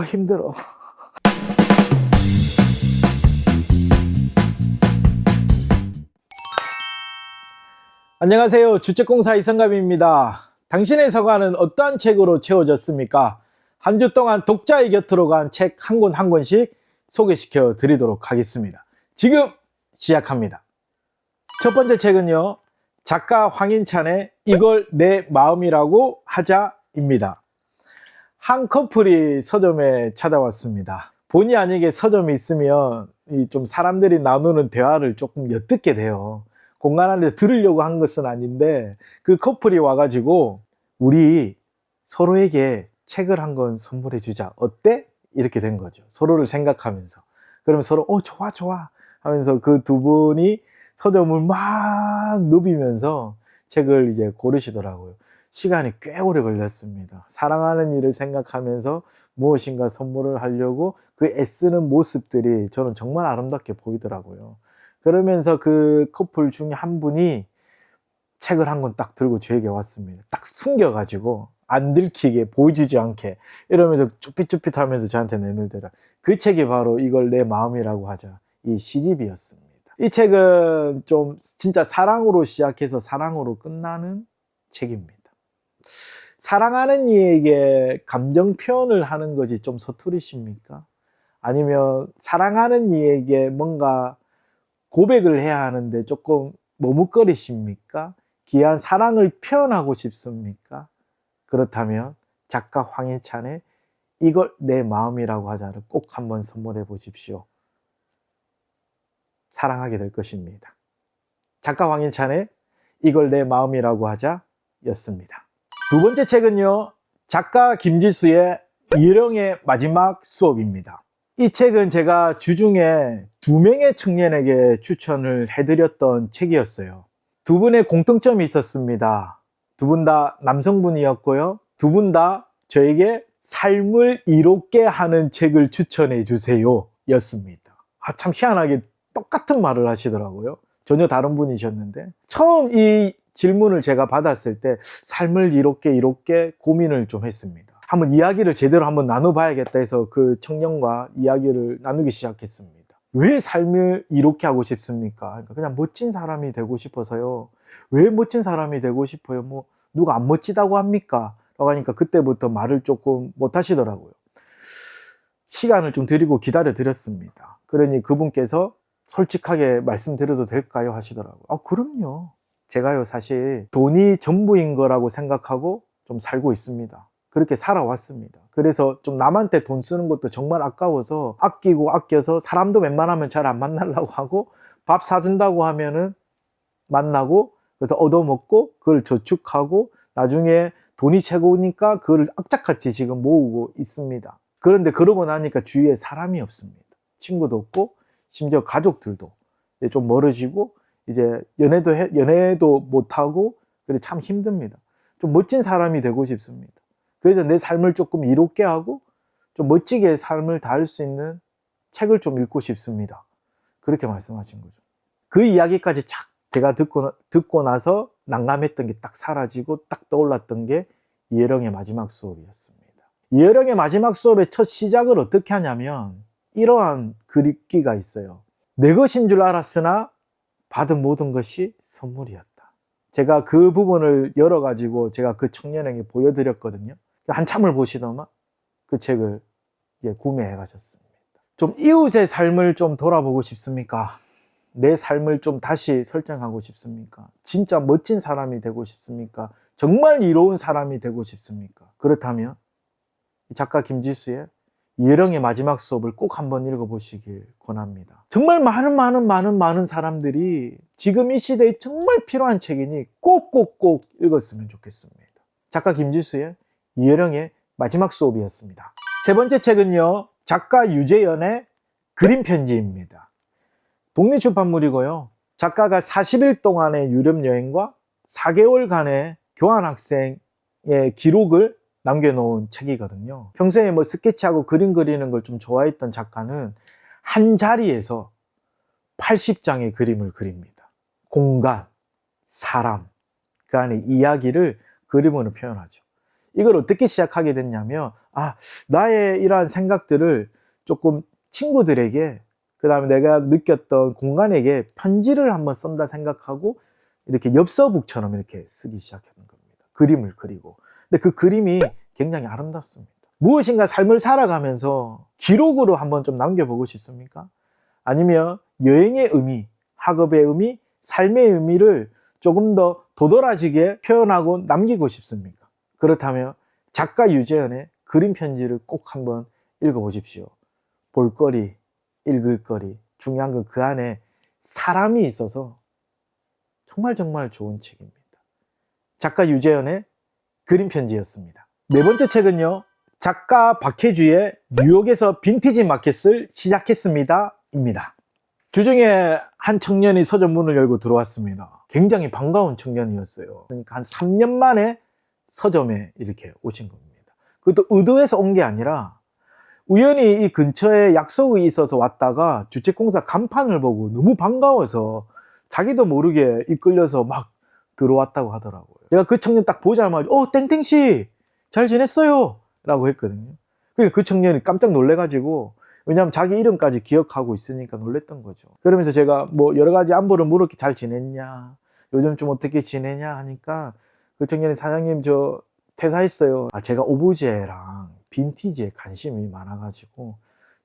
힘들어. 안녕하세요. 주택공사 이성갑입니다. 당신의 서가는 어떠한 책으로 채워졌습니까? 한 주 동안 독자의 곁으로 간 책 한 권 한 권씩 소개시켜 드리도록 하겠습니다. 지금 시작합니다. 첫 번째 책은요, 작가 황인찬의 이걸 내 마음이라고 하자입니다. 한 커플이 서점에 찾아왔습니다. 본의 아니게 서점이 있으면 좀 사람들이 나누는 대화를 조금 엿듣게 돼요. 공간 안에서 들으려고 한 것은 아닌데, 그 커플이 와가지고 우리 서로에게 책을 한 권 선물해 주자, 어때? 이렇게 된 거죠. 서로를 생각하면서. 그러면 서로 좋아 좋아 하면서 그 두 분이 서점을 막 누비면서 책을 이제 고르시더라고요. 시간이 꽤 오래 걸렸습니다. 사랑하는 일을 생각하면서 무엇인가 선물을 하려고 그 애쓰는 모습들이 저는 정말 아름답게 보이더라고요. 그러면서 그 커플 중에 한 분이 책을 한 권 딱 들고 저에게 왔습니다. 딱 숨겨가지고 안 들키게, 보여주지 않게 이러면서 쭈삣쭈삣 하면서 저한테 내밀더라. 그 책이 바로 이걸 내 마음이라고 하자, 이 시집이었습니다. 이 책은 좀 진짜 사랑으로 시작해서 사랑으로 끝나는 책입니다. 사랑하는 이에게 감정 표현을 하는 것이 좀 서투르십니까? 아니면 사랑하는 이에게 뭔가 고백을 해야 하는데 조금 머뭇거리십니까? 귀한 사랑을 표현하고 싶습니까? 그렇다면 작가 황인찬의 이걸 내 마음이라고 하자를 꼭 한번 선물해 보십시오. 사랑하게 될 것입니다. 작가 황인찬의 이걸 내 마음이라고 하자 였습니다. 두 번째 책은요, 작가 김지수의 일영의 마지막 수업입니다. 이 책은 제가 주중에 2명의 청년에게 추천을 해드렸던 책이었어요. 두 분의 공통점이 있었습니다. 두 분 다 남성분이었고요. 두 분 다 저에게 삶을 이롭게 하는 책을 추천해 주세요 였습니다. 참 희한하게 똑같은 말을 하시더라고요. 전혀 다른 분이셨는데, 처음 이 질문을 제가 받았을 때 삶을 이롭게 고민을 좀 했습니다. 한번 이야기를 제대로 한번 나눠봐야겠다 해서 그 청년과 이야기를 나누기 시작했습니다. 왜 삶을 이롭게 하고 싶습니까? 그냥 멋진 사람이 되고 싶어서요. 왜 멋진 사람이 되고 싶어요? 뭐 누가 안 멋지다고 합니까? 라고 하니까 그때부터 말을 조금 못 하시더라고요. 시간을 좀 드리고 기다려 드렸습니다. 그러니 그분께서 솔직하게 말씀드려도 될까요? 하시더라고요. 그럼요. 제가요, 사실 돈이 전부인 거라고 생각하고 좀 살고 있습니다. 그렇게 살아왔습니다. 그래서 좀 남한테 돈 쓰는 것도 정말 아까워서 아끼고 아껴서 사람도 웬만하면 잘 안 만나려고 하고, 밥 사준다고 하면은 만나고, 그래서 얻어먹고 그걸 저축하고 나중에 돈이 최고니까 그걸 악착같이 지금 모으고 있습니다. 그런데 그러고 나니까 주위에 사람이 없습니다. 친구도 없고 심지어 가족들도 좀 멀어지고 이제 연애도 못하고, 그래 참 힘듭니다. 좀 멋진 사람이 되고 싶습니다. 그래서 내 삶을 조금 이롭게 하고 좀 멋지게 삶을 다할 수 있는 책을 좀 읽고 싶습니다. 그렇게 말씀하신 거죠. 그 이야기까지 제가 듣고 나서 난감했던 게 딱 사라지고 딱 떠올랐던 게 이혜령의 마지막 수업이었습니다. 이혜령의 마지막 수업의 첫 시작을 어떻게 하냐면 이러한 글귀가 있어요. 내 것인 줄 알았으나 받은 모든 것이 선물이었다. 제가 그 부분을 열어가지고 제가 그 청년에게 보여드렸거든요. 한참을 보시더만 그 책을 구매해 가셨습니다. 좀 이웃의 삶을 좀 돌아보고 싶습니까? 내 삶을 좀 다시 설정하고 싶습니까? 진짜 멋진 사람이 되고 싶습니까? 정말 이로운 사람이 되고 싶습니까? 그렇다면 작가 김지수의 예령의 마지막 수업을 꼭 한번 읽어보시길 권합니다. 정말 많은 사람들이 지금 이 시대에 정말 필요한 책이니 꼭 읽었으면 좋겠습니다. 작가 김지수의 예령의 마지막 수업이었습니다. 세 번째 책은요, 작가 유재현의 그림 편지입니다. 독립출판물이고요. 작가가 40일 동안의 유럽 여행과 4개월간의 교환학생의 기록을 남겨놓은 책이거든요. 평소에 뭐 스케치하고 그림 그리는 걸 좀 좋아했던 작가는 한 자리에서 80장의 그림을 그립니다. 공간, 사람, 그 안에 이야기를 그림으로 표현하죠. 이걸 어떻게 시작하게 됐냐면 나의 이러한 생각들을 조금 친구들에게, 그 다음에 내가 느꼈던 공간에게 편지를 한번 쓴다 생각하고 이렇게 엽서북처럼 이렇게 쓰기 시작하는 겁니다. 그림을 그리고. 근데 그 그림이 굉장히 아름답습니다. 무엇인가 삶을 살아가면서 기록으로 한번 좀 남겨보고 싶습니까? 아니면 여행의 의미, 학업의 의미, 삶의 의미를 조금 더 도드라지게 표현하고 남기고 싶습니까? 그렇다면 작가 유재현의 그림 편지를 꼭 한번 읽어보십시오. 볼거리, 읽을거리, 중요한 건 그 안에 사람이 있어서 정말 정말 좋은 책입니다. 작가 유재현의 그림 편지였습니다. 네 번째 책은요, 작가 박혜주의 뉴욕에서 빈티지 마켓을 시작했습니다 입니다. 주중에 한 청년이 서점 문을 열고 들어왔습니다. 굉장히 반가운 청년이었어요. 그러니까 한 3년 만에 서점에 이렇게 오신 겁니다. 그것도 의도해서 온 게 아니라 우연히 이 근처에 약속이 있어서 왔다가 주택공사 간판을 보고 너무 반가워서 자기도 모르게 이끌려서 막 들어왔다고 하더라고요. 제가 그 청년 딱 보자마자 땡땡씨 잘 지냈어요? 라고 했거든요. 그 청년이 깜짝 놀래가지고, 왜냐하면 자기 이름까지 기억하고 있으니까 놀랬던 거죠. 그러면서 제가 뭐 여러 가지 안부를 물었기, 잘 지냈냐, 요즘 좀 어떻게 지내냐 하니까 그 청년이, 사장님 저 퇴사했어요. 제가 오브제랑 빈티지에 관심이 많아가지고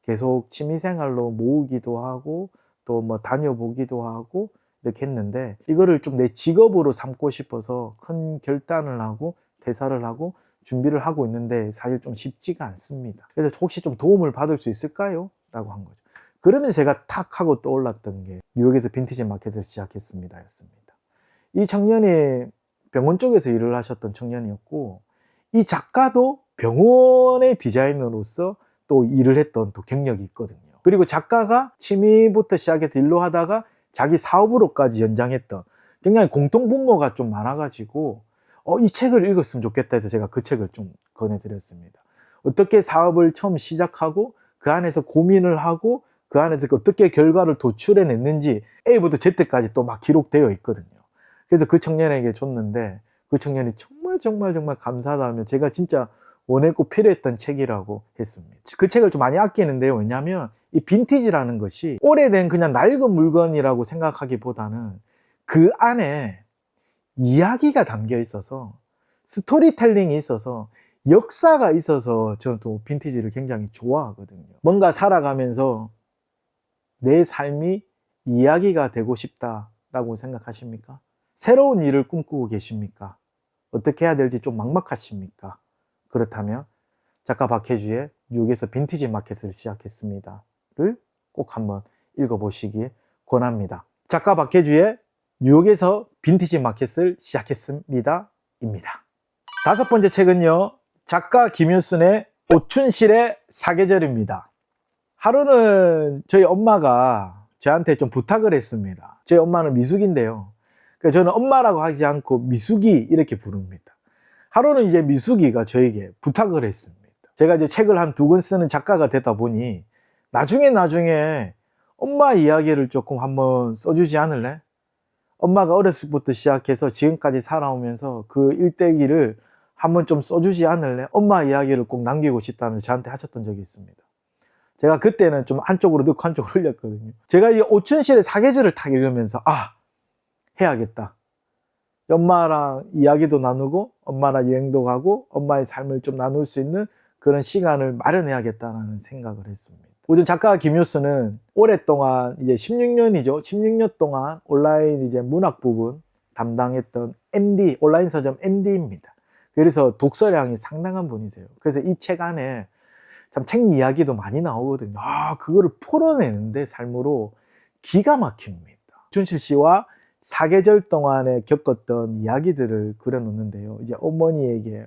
계속 취미생활로 모으기도 하고 또 뭐 다녀보기도 하고 이렇게 했는데, 이거를 좀 내 직업으로 삼고 싶어서 큰 결단을 하고 퇴사를 하고 준비를 하고 있는데 사실 좀 쉽지가 않습니다. 그래서 혹시 좀 도움을 받을 수 있을까요? 라고 한 거죠. 그러면 제가 탁 하고 떠올랐던 게 뉴욕에서 빈티지 마켓을 시작했습니다 였습니다. 이 청년이 병원 쪽에서 일을 하셨던 청년이었고, 이 작가도 병원의 디자이너로서 또 일을 했던 또 경력이 있거든요. 그리고 작가가 취미부터 시작해서 일로 하다가 자기 사업으로까지 연장했던, 굉장히 공통분모가 좀 많아가지고 이 책을 읽었으면 좋겠다 해서 제가 그 책을 좀 권해드렸습니다. 어떻게 사업을 처음 시작하고 그 안에서 고민을 하고 그 안에서 어떻게 결과를 도출해냈는지 A부터 Z까지 또 막 기록되어 있거든요. 그래서 그 청년에게 줬는데 그 청년이 정말 감사하다며 제가 진짜 원했고 필요했던 책이라고 했습니다. 그 책을 좀 많이 아끼는데요. 왜냐하면 이 빈티지라는 것이 오래된 그냥 낡은 물건이라고 생각하기보다는 그 안에 이야기가 담겨 있어서, 스토리텔링이 있어서, 역사가 있어서 저는 또 빈티지를 굉장히 좋아하거든요. 뭔가 살아가면서 내 삶이 이야기가 되고 싶다라고 생각하십니까? 새로운 일을 꿈꾸고 계십니까? 어떻게 해야 될지 좀 막막하십니까? 그렇다면 작가 박혜주의 뉴욕에서 빈티지 마켓을 시작했습니다를 꼭 한번 읽어보시길 권합니다. 작가 박혜주의 뉴욕에서 빈티지 마켓을 시작했습니다 입니다. 다섯 번째 책은요, 작가 김윤순의 오춘실의 사계절입니다. 하루는 저희 엄마가 저한테 좀 부탁을 했습니다. 저희 엄마는 미숙인데요, 저는 엄마라고 하지 않고 미숙이 이렇게 부릅니다. 하루는 이제 미숙이가 저에게 부탁을 했습니다. 제가 이제 책을 한 2권 쓰는 작가가 되다 보니 나중에 엄마 이야기를 조금 한번 써주지 않을래? 엄마가 어렸을 때부터 시작해서 지금까지 살아오면서 그 일대기를 한번 좀 써주지 않을래? 엄마 이야기를 꼭 남기고 싶다면서 저한테 하셨던 적이 있습니다. 제가 그때는 좀 한쪽으로 넣고 한쪽으로 흘렸거든요. 제가 이 오춘실의 사계절을 딱 읽으면서 해야겠다. 엄마랑 이야기도 나누고 엄마랑 여행도 가고 엄마의 삶을 좀 나눌 수 있는 그런 시간을 마련해야겠다는 생각을 했습니다. 우선 작가 김효수는 오랫동안 이제 16년이죠. 16년 동안 온라인 이제 문학 부분 담당했던 MD, 온라인 서점 MD입니다. 그래서 독서량이 상당한 분이세요. 그래서 이 책 안에 참 책 이야기도 많이 나오거든요. 그거를 풀어내는데 삶으로 기가 막힙니다. 춘실 씨와 사계절 동안에 겪었던 이야기들을 그려놓는데요. 이제 어머니에게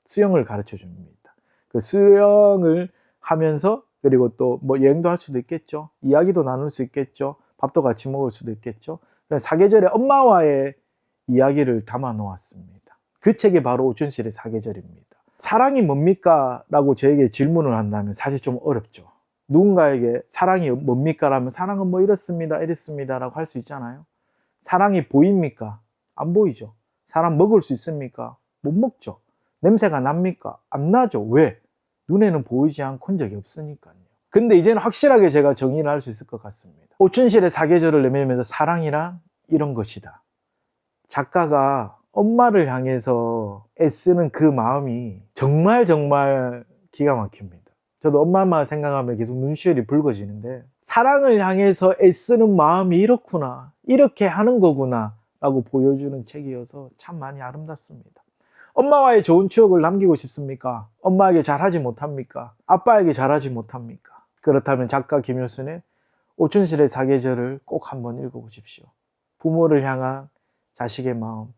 수영을 가르쳐 줍니다. 그 수영을 하면서, 그리고 또 뭐 여행도 할 수도 있겠죠. 이야기도 나눌 수 있겠죠. 밥도 같이 먹을 수도 있겠죠. 사계절에 엄마와의 이야기를 담아 놓았습니다. 그 책이 바로 오춘실의 사계절입니다. 사랑이 뭡니까? 라고 저에게 질문을 한다면 사실 좀 어렵죠. 누군가에게 사랑이 뭡니까? 라면 사랑은 뭐 이렇습니다, 이랬습니다 라고 할 수 있잖아요. 사랑이 보입니까? 안 보이죠. 사람 먹을 수 있습니까? 못 먹죠. 냄새가 납니까? 안 나죠. 왜? 눈에는 보이지 않고 온 적이 없으니까요. 근데 이제는 확실하게 제가 정의를 할 수 있을 것 같습니다. 오춘실의 사계절을 내밀면서 사랑이란 이런 것이다. 작가가 엄마를 향해서 애쓰는 그 마음이 정말 기가 막힙니다. 저도 엄마만 생각하면 계속 눈시울이 붉어지는데, 사랑을 향해서 애쓰는 마음이 이렇구나, 이렇게 하는 거구나 라고 보여주는 책이어서 참 많이 아름답습니다. 엄마와의 좋은 추억을 남기고 싶습니까? 엄마에게 잘하지 못합니까? 아빠에게 잘하지 못합니까? 그렇다면 작가 김효순의 오춘실의 사계절을 꼭 한번 읽어보십시오. 부모를 향한 자식의 마음,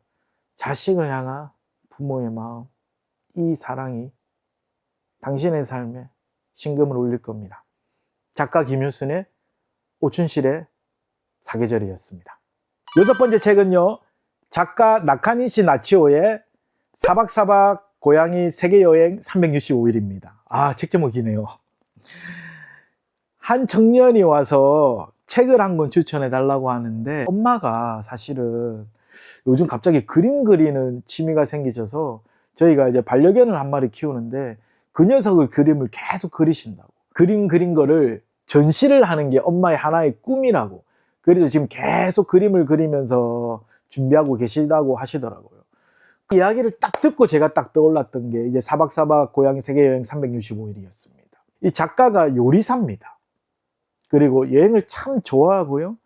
자식을 향한 부모의 마음, 이 사랑이 당신의 삶에 심금을 울릴 겁니다. 작가 김효순의 오춘실의 사계절이었습니다. 6번째 책은요, 작가 나카니시 나치오의 사박사박 고양이 세계여행 365일입니다. 책 제목 기네요. 한 청년이 와서 책을 한 권 추천해 달라고 하는데, 엄마가 사실은 요즘 갑자기 그림 그리는 취미가 생기셔서 저희가 이제 반려견을 한 마리 키우는데 그 녀석을 그림을 계속 그리신다고. 그림 그린 거를 전시를 하는 게 엄마의 하나의 꿈이라고. 그래서 지금 계속 그림을 그리면서 준비하고 계시다고 하시더라고요. 그 이야기를 딱 듣고 제가 딱 떠올랐던 게 이제 사박사박 고양이 세계여행 365일이었습니다. 이 작가가 요리사입니다. 그리고 여행을 참 좋아하고요,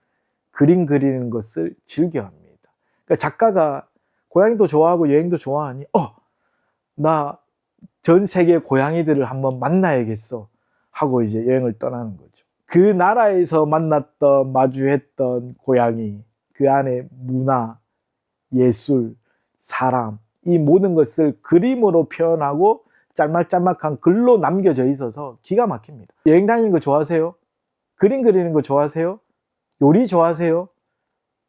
그림 그리는 것을 즐겨합니다. 그러니까 작가가 고양이도 좋아하고 여행도 좋아하니 나 전 세계 고양이들을 한번 만나야겠어 하고 이제 여행을 떠나는 거죠. 그 나라에서 만났던, 마주했던 고양이, 그 안에 문화, 예술, 사람, 이 모든 것을 그림으로 표현하고 짤막짤막한 글로 남겨져 있어서 기가 막힙니다. 여행 다니는 거 좋아하세요? 그림 그리는 거 좋아하세요? 요리 좋아하세요?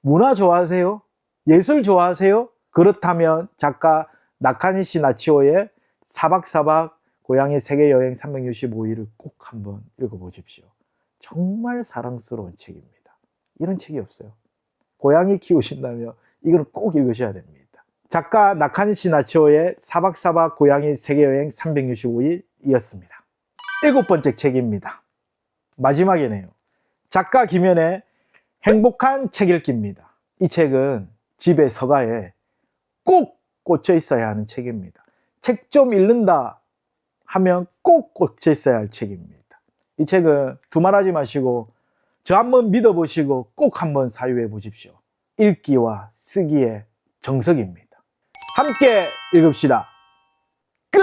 문화 좋아하세요? 예술 좋아하세요? 그렇다면 작가 나카니시 나치오의 사박사박 고양이 세계여행 365일을 꼭 한번 읽어보십시오. 정말 사랑스러운 책입니다. 이런 책이 없어요. 고양이 키우신다면 이걸 꼭 읽으셔야 됩니다. 작가 나카니시 나치오의 사박사박 고양이 세계여행 365일이었습니다. 7번째 책입니다. 마지막이네요. 작가 김현의 행복한 책 읽기입니다. 이 책은 집의 서가에 꼭 꽂혀 있어야 하는 책입니다. 책 좀 읽는다 하면 꼭 꽂혀 있어야 할 책입니다. 이 책은 두말하지 마시고 저 한번 믿어보시고 꼭 한번 사유해 보십시오. 읽기와 쓰기의 정석입니다. 함께 읽읍시다. 끝!